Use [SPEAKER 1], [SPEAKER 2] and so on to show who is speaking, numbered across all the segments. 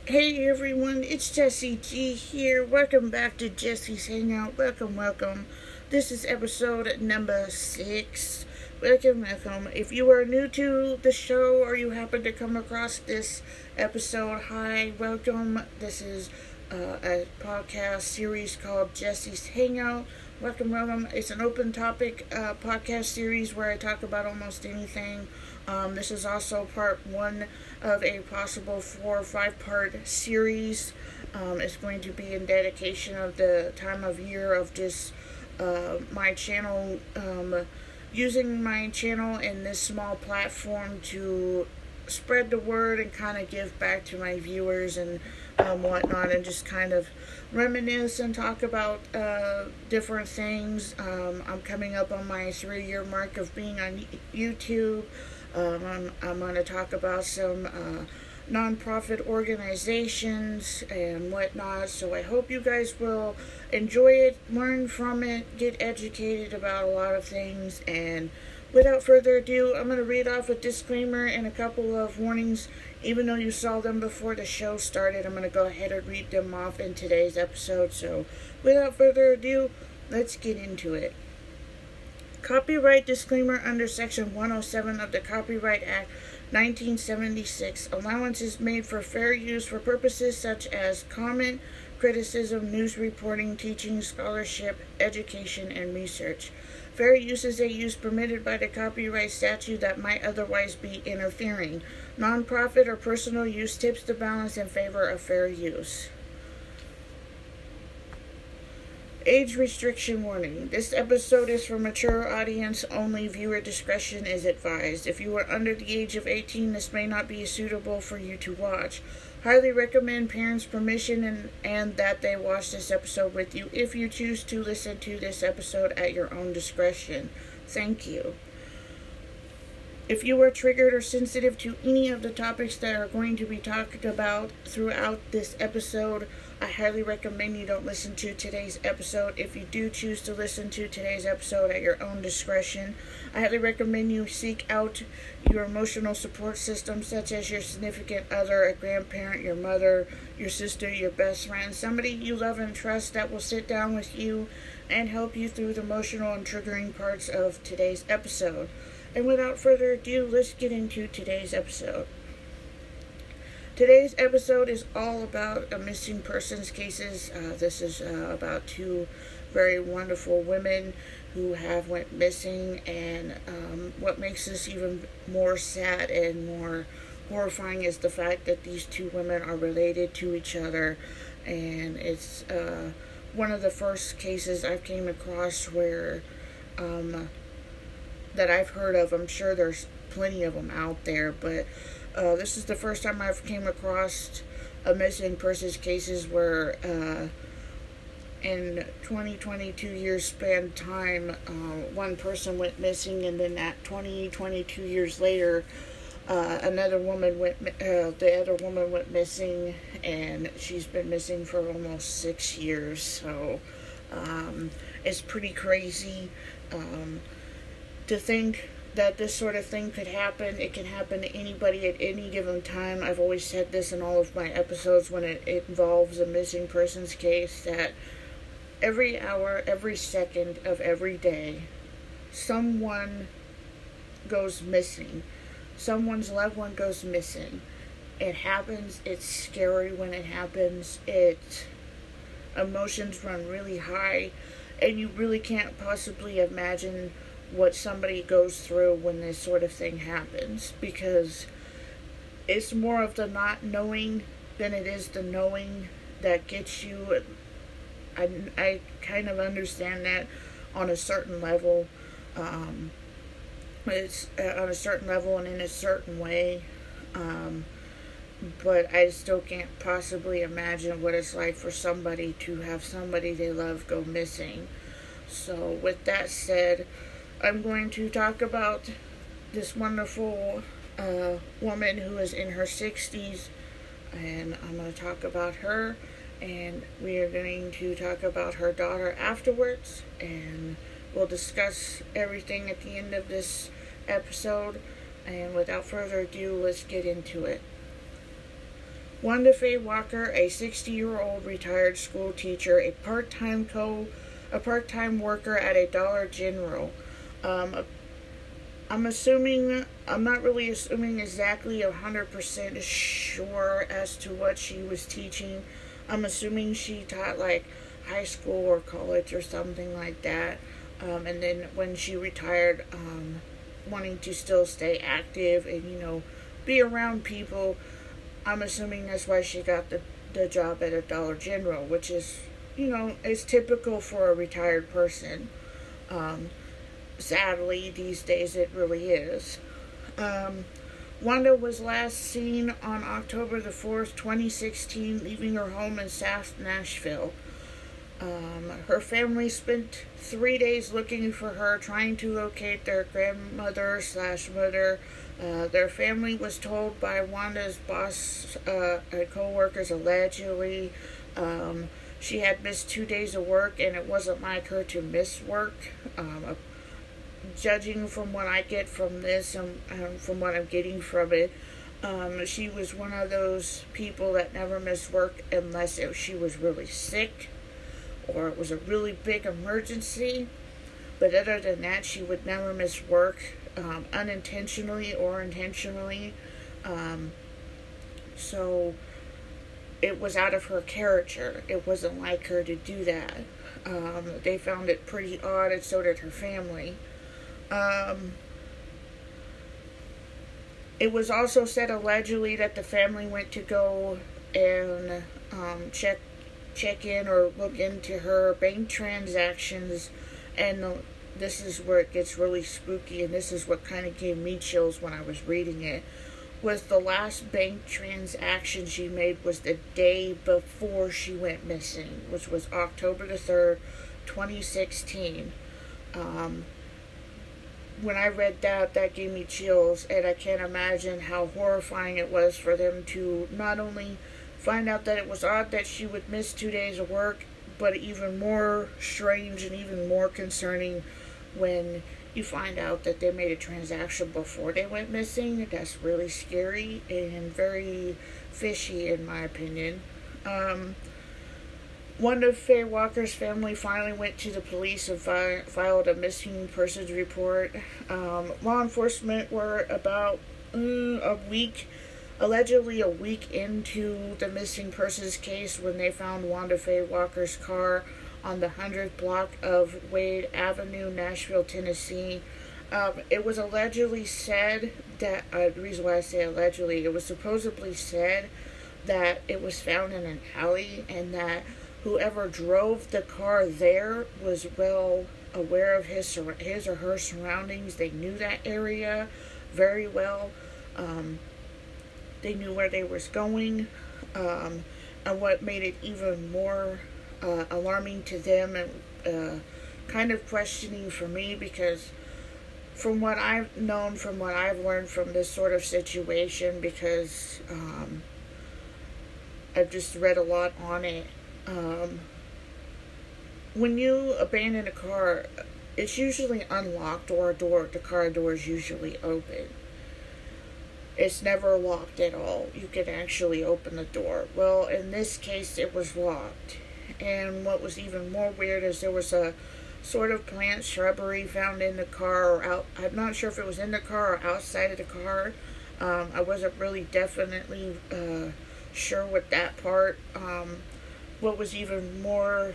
[SPEAKER 1] Hey everyone, it's Jessie G here. Welcome back to Jessie's Hangout. Welcome. This is episode number 6. Welcome. If you are new to the show or you happen to come across this episode, hi, welcome. This is a podcast series called Jessie's Hangout. Welcome. It's an open topic podcast series where I talk about almost anything. This is also part 1 of a possible 4 or 5 part series. It's going to be in dedication of the time of year of just my channel, using my channel and this small platform to spread the word and kind of give back to my viewers and whatnot, and just kind of reminisce and talk about different things. I'm coming up on my 3-year mark of being on YouTube. I'm going to talk about some non-profit organizations and whatnot, so I hope you guys will enjoy it, learn from it, get educated about a lot of things. And without further ado, I'm going to read off a disclaimer and a couple of warnings. Even though you saw them before the show started, I'm going to go ahead and read them off in today's episode. So without further ado, let's get into it. Copyright disclaimer under Section 107 of the Copyright Act 1976. Allowance is made for fair use for purposes such as comment, criticism, news reporting, teaching, scholarship, education, and research. Fair use is a use permitted by the copyright statute that might otherwise be interfering. Non-profit or personal use tips the balance in favor of fair use. Age restriction warning. This episode is for mature audience only. Viewer discretion is advised. If you are under the age of 18, this may not be suitable for you to watch. Highly recommend parents' permission and that they watch this episode with you if you choose to listen to this episode at your own discretion. Thank you. If you are triggered or sensitive to any of the topics that are going to be talked about throughout this episode, I highly recommend you don't listen to today's episode. If you do choose to listen to today's episode at your own discretion, I highly recommend you seek out your emotional support system, such as your significant other, a grandparent, your mother, your sister, your best friend, somebody you love and trust that will sit down with you and help you through the emotional and triggering parts of today's episode. And without further ado, let's get into today's episode. Today's episode is all about missing persons cases. This is about 2 very wonderful women who have went missing, and what makes this even more sad and more horrifying is the fact that these 2 women are related to each other, and it's one of the first cases I've came across where that I've heard of. I'm sure there's plenty of them out there, but this is the first time I've came across a missing persons cases where in 22 years span time, one person went missing, and then at 22 years later, the other woman went missing, and she's been missing for almost 6 years. So it's pretty crazy to think that this sort of thing could happen. It can happen to anybody at any given time. I've always said this in all of my episodes when it involves a missing persons case, that every hour, every second of every day, someone goes missing. Someone's loved one goes missing. It happens. It's scary when it happens. Emotions run really high, and you really can't possibly imagine what somebody goes through when this sort of thing happens, because it's more of the not knowing than it is the knowing that gets you. I kind of understand that on a certain level. It's on a certain level and in a certain way, but I still can't possibly imagine what it's like for somebody to have somebody they love go missing. So with that said, I'm going to talk about this wonderful woman who is in her 60s, and I'm going to talk about her, and we are going to talk about her daughter afterwards, and we'll discuss everything at the end of this episode. And without further ado, let's get into it. Wanda Faye Walker, a 60-year-old retired school teacher, a part-time worker at a Dollar General. I'm not really assuming exactly 100% sure as to what she was teaching. I'm assuming she taught like high school or college or something like that. And then when she retired, wanting to still stay active and, be around people, I'm assuming that's why she got the job at a Dollar General, which is, is typical for a retired person. Sadly, these days it really is. Wanda was last seen on October the 4th, 2016, leaving her home in South Nashville. Her family spent 3 days looking for her, trying to locate their grandmother/mother. Their family was told by Wanda's boss and co-workers allegedly she had missed 2 days of work, and it wasn't like her to miss work. Judging from what I get from this and from what I'm getting from it, she was one of those people that never missed work unless she was really sick or it was a really big emergency. But other than that, she would never miss work, unintentionally or intentionally. So it was out of her character. It wasn't like her to do that. They found it pretty odd, and so did her family. It was also said allegedly that the family went to go and check in or look into her bank transactions, and this is where it gets really spooky, and this is what kind of gave me chills when I was reading it, was the last bank transaction she made was the day before she went missing, which was October the 3rd, 2016. When I read that gave me chills, and I can't imagine how horrifying it was for them to not only find out that it was odd that she would miss 2 days of work, but even more strange and even more concerning when you find out that they made a transaction before they went missing. That's really scary and very fishy, in my opinion. One of Faye Walker's family finally went to the police and filed a missing persons report. Law enforcement were about allegedly a week into the missing persons case when they found Wanda Faye Walker's car on the 100th block of Wade Avenue, Nashville, Tennessee. It was allegedly said that, the reason why I say allegedly, it was supposedly said that it was found in an alley, and that whoever drove the car there was well aware of his or her surroundings. They knew that area very well. They knew where they was going. And what made it even more alarming to them and kind of questioning for me, because from what I've known, from what I've learned from this sort of situation, because I've just read a lot on it. When you abandon a car, it's usually unlocked, or the car door is usually open. It's never locked at all. You can actually open the door. Well, in this case, it was locked. And what was even more weird is there was a sort of plant shrubbery found in the car, or out. I'm not sure if it was in the car or outside of the car. I wasn't really definitely sure with that part. What was even more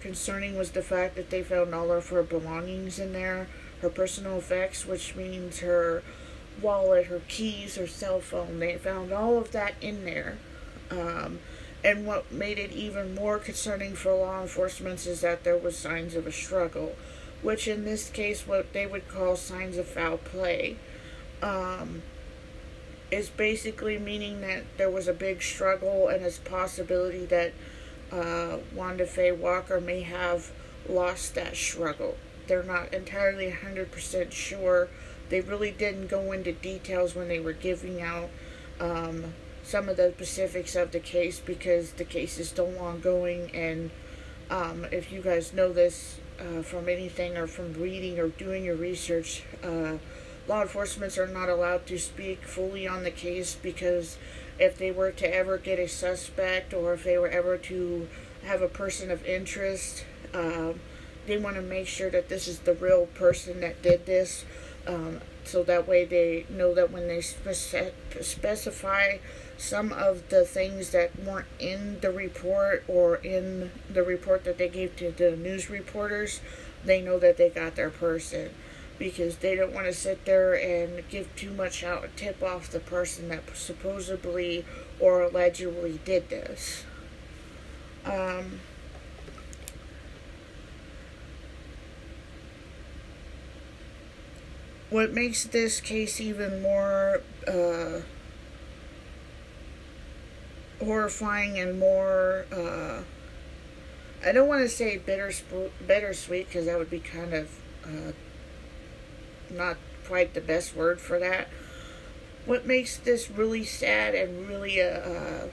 [SPEAKER 1] concerning was the fact that they found all of her belongings in there, her personal effects, which means her wallet, her keys, her cell phone. They found all of that in there. And what made it even more concerning for law enforcement is that there was signs of a struggle, which in this case what they would call signs of foul play. Is basically meaning that there was a big struggle, and it's possibility that Wanda Faye Walker may have lost that struggle. They're not entirely 100% sure. They really didn't go into details when they were giving out some of the specifics of the case, because the case is still ongoing. And if you guys know this from anything or from reading or doing your research, law enforcement are not allowed to speak fully on the case, because if they were to ever get a suspect, or if they were ever to have a person of interest, they want to make sure that this is the real person that did this, so that way they know that when they specify some of the things that weren't in the report, or in the report that they gave to the news reporters, they know that they got their person, because they don't want to sit there and give too much out, tip off the person that supposedly or allegedly did this. What makes this case even more horrifying and more, I don't want to say bittersweet, because that would be kind of not quite the best word for that. What makes this really sad and really a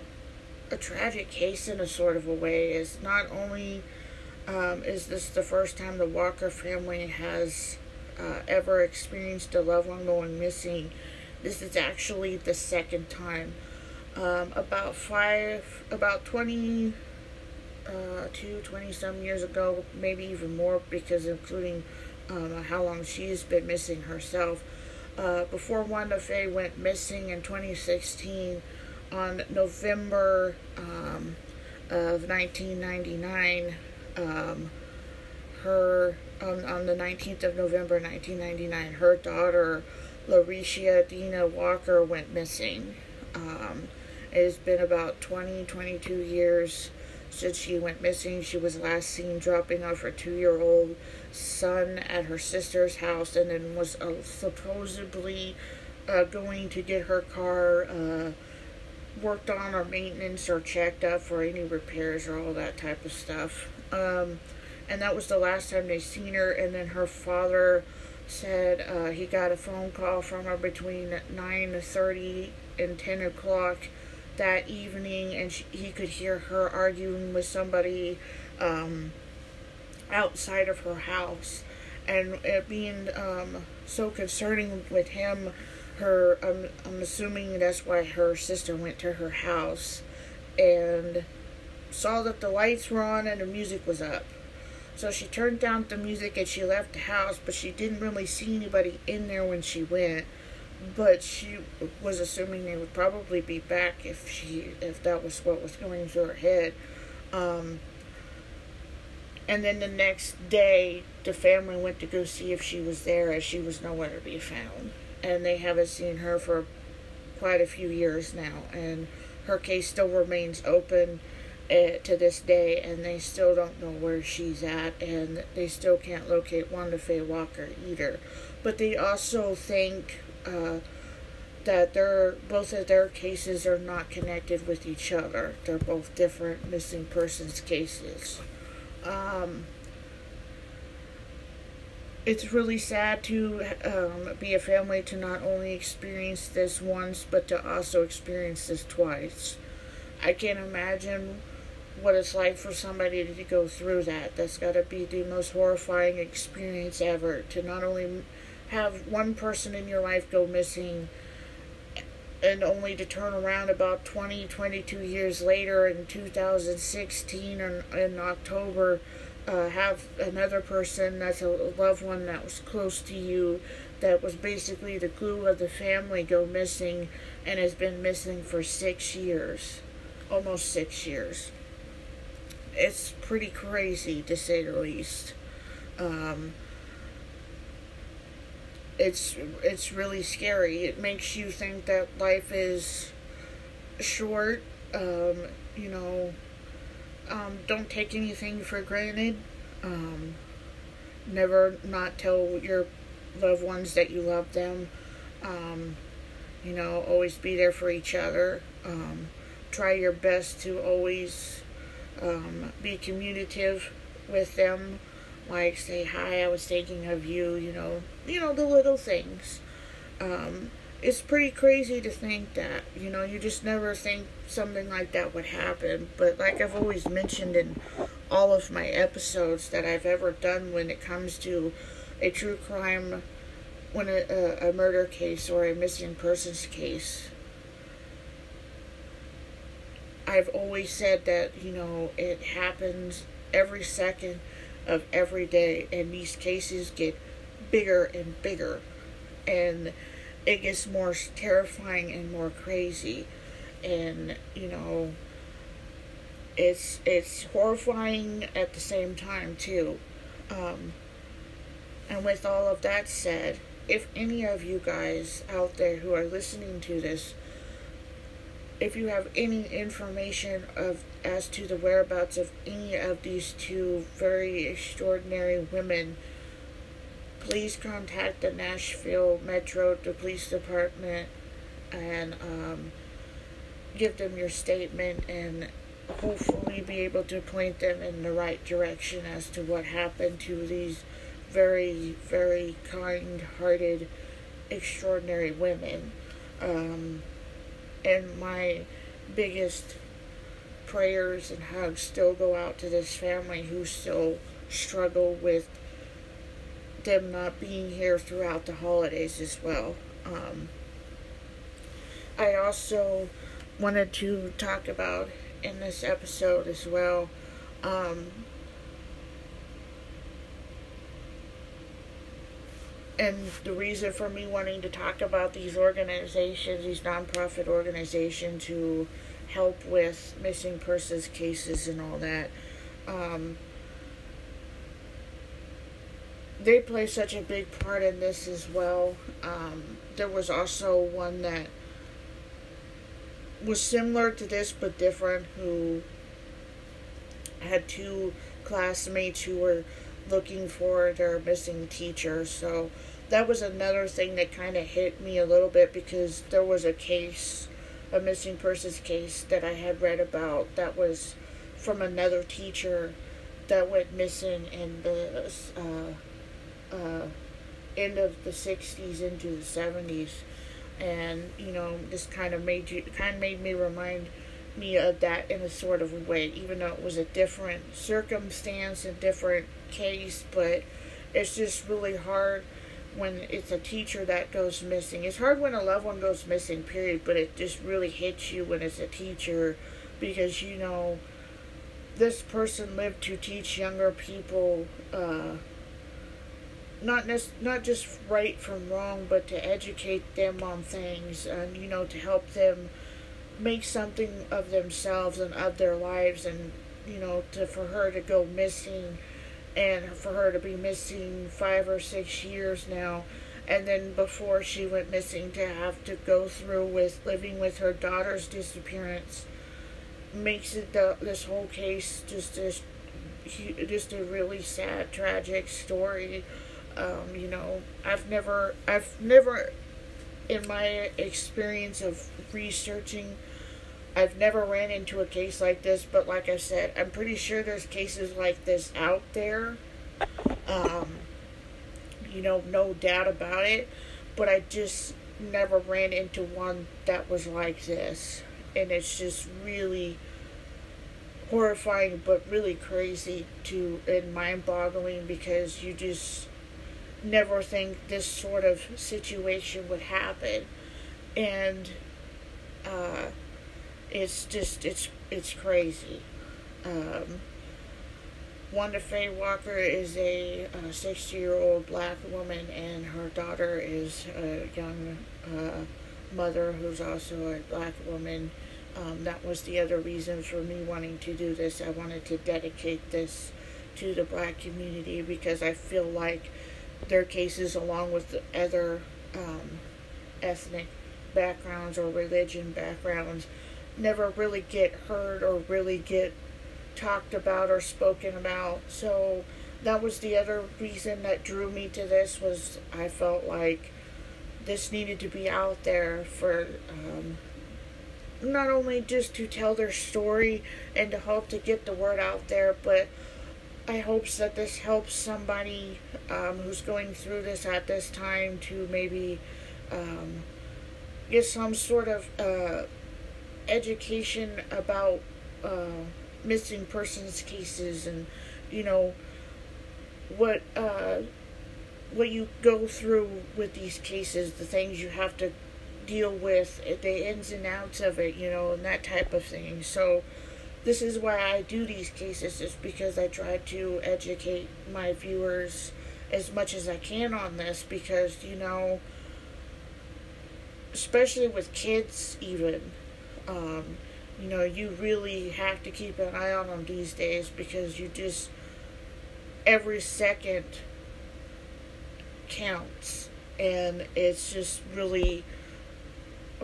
[SPEAKER 1] tragic case in a sort of a way is not only is this the first time the Walker family has ever experienced a loved one going missing, this is actually the second time. About 20 some years ago, maybe even more, because including how long she's been missing herself. Before Wanda Faye went missing in 2016, on November of 1999, on the 19th of November 1999, her daughter, Larisha Dina Walker, went missing. It has been about 22 years since she went missing. She was last seen dropping off her 2-year-old son at her sister's house, and then was supposedly going to get her car worked on, or maintenance, or checked up for any repairs or all that type of stuff. And that was the last time they seen her. And then her father said he got a phone call from her between 9:30 and 10 o'clock that evening, and he could hear her arguing with somebody outside of her house. And it being so concerning with him, I'm assuming that's why her sister went to her house and saw that the lights were on and the music was up. So she turned down the music and she left the house, but she didn't really see anybody in there when she went. But she was assuming they would probably be back if that was what was going through her head. And then the next day, the family went to go see if she was there, as she was nowhere to be found. And they haven't seen her for quite a few years now. And her case still remains open to this day, and they still don't know where she's at, and they still can't locate Wanda Faye Walker either. But they also think that both of their cases are not connected with each other. They're both different missing persons cases. It's really sad to be a family to not only experience this once, but to also experience this twice. I can't imagine what it's like for somebody to go through that. That's got to be the most horrifying experience ever, to not only have one person in your life go missing, and only to turn around about 22 years later in 2016 or in October, have another person that's a loved one that was close to you, that was basically the glue of the family, go missing, and has been missing for 6 years. Almost 6 years. It's pretty crazy, to say the least. It's really scary. It makes you think that life is short. Don't take anything for granted. Never not tell your loved ones that you love them. Always be there for each other. Try your best to always be communicative with them. Like, say, hi, I was thinking of you, the little things. It's pretty crazy to think that, you just never think something like that would happen. But like I've always mentioned in all of my episodes that I've ever done when it comes to a true crime when a murder case or a missing persons case, I've always said that, it happens every second of every day, and these cases get bigger and bigger, and it gets more terrifying and more crazy, and, it's horrifying at the same time, too. And with all of that said, if any of you guys out there who are listening to this, if you have any information as to the whereabouts of any of these two very extraordinary women, please contact the Nashville Metro, the police department, and give them your statement, and hopefully be able to point them in the right direction as to what happened to these very, very kind-hearted, extraordinary women. And my biggest prayers and hugs still go out to this family who still struggle with them not being here throughout the holidays as well. I also wanted to talk about in this episode as well, and the reason for me wanting to talk about these organizations, these nonprofit organizations who help with missing persons cases and all that, they play such a big part in this as well. There was also one that was similar to this but different, who had two classmates who were looking for their missing teacher. So that was another thing that kind of hit me a little bit, because there was a case, a missing persons case that I had read about that was from another teacher that went missing in the end of the 60s into the 70s. And, this kind of made me remind me of that in a sort of a way, even though it was a different circumstance, a different case. But it's just really hard when it's a teacher that goes missing. It's hard when a loved one goes missing, period, but it just really hits you when it's a teacher, because, this person lived to teach younger people, not just right from wrong, but to educate them on things, and, to help them make something of themselves and of their lives. And, for her to go missing, and for her to be missing 5 or 6 years now, and then before she went missing to have to go through with living with her daughter's disappearance, makes it this whole case just a really sad, tragic story. I've never, in my experience of researching, I've never ran into a case like this, but like I said, I'm pretty sure there's cases like this out there. No doubt about it, but I just never ran into one that was like this. And it's just really horrifying, but really crazy and mind-boggling, because you just never think this sort of situation would happen. And it's crazy. Wanda Faye Walker is a 60-year-old black woman, and her daughter is a young mother who's also a black woman. That was the other reason for me wanting to do this. I wanted to dedicate this to the black community, because I feel like their cases, along with the other ethnic backgrounds or religion backgrounds, never really get heard or really get talked about or spoken about. So that was the other reason that drew me to this, was I felt like this needed to be out there for not only just to tell their story and to help to get the word out there, but I hope that this helps somebody who's going through this at this time to maybe get some sort of education about missing persons cases, and what what you go through with these cases, the things you have to deal with, the ins and outs of it, and that type of thing. So this is why I do these cases, is because I try to educate my viewers as much as I can on this, because, especially with kids even, you really have to keep an eye on them these days, because every second counts, and it's just really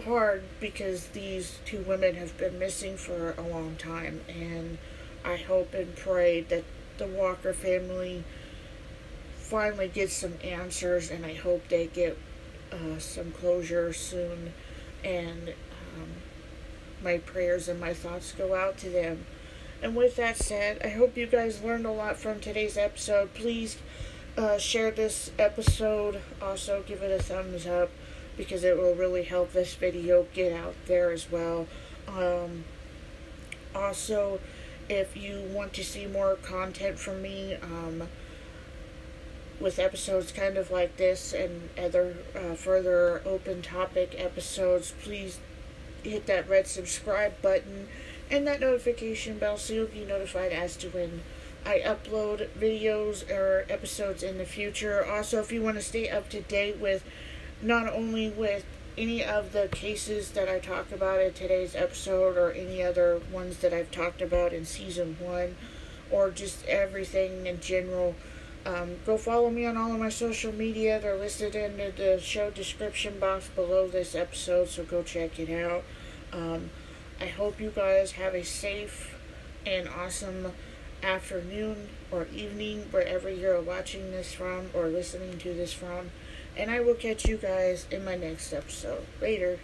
[SPEAKER 1] hard, because these two women have been missing for a long time, and I hope and pray that the Walker family finally gets some answers, and I hope they get some closure soon, and my prayers and my thoughts go out to them. And with that said, I hope you guys learned a lot from today's episode. Please share this episode. Also, give it a thumbs up, because it will really help this video get out there as well. Also, if you want to see more content from me, with episodes kind of like this and other further open topic episodes, please hit that red subscribe button and that notification bell so you'll be notified as to when I upload videos or episodes in the future. Also, if you want to stay up to date with not only with any of the cases that I talk about in today's episode, or any other ones that I've talked about in season 1, or just everything in general, go follow me on all of my social media. They're listed in the show description box below this episode, so go check it out. I hope you guys have a safe and awesome afternoon or evening, wherever you're watching this from or listening to this from. And I will catch you guys in my next episode. Later.